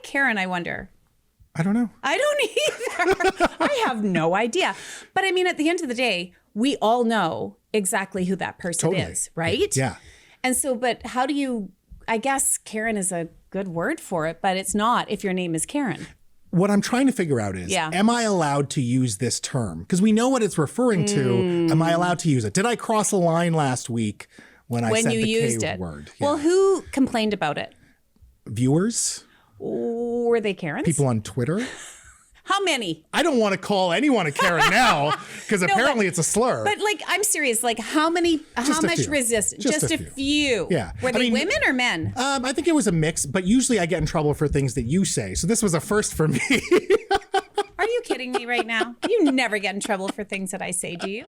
Karen, I wonder? I don't know. I don't either. I have no idea. But I mean, at the end of the day, we all know exactly who that person is, right? Yeah. And so, but how do you, I guess Karen is a good word for it, but it's not if your name is Karen. What I'm trying to figure out is, am I allowed to use this term? Because we know what it's referring to. Am I allowed to use it? Did I cross a line last week when I said the K word? Yeah. Well, who complained about it? Viewers? Were they Karens? People on Twitter? How many? I don't want to call anyone a Karen now because apparently it's a slur. But like, I'm serious. Like, how much resistance? Just a few. Yeah. Were they women or men? I think it was a mix, but usually I get in trouble for things that you say. So this was a first for me. Are you kidding me right now? You never get in trouble for things that I say, do you?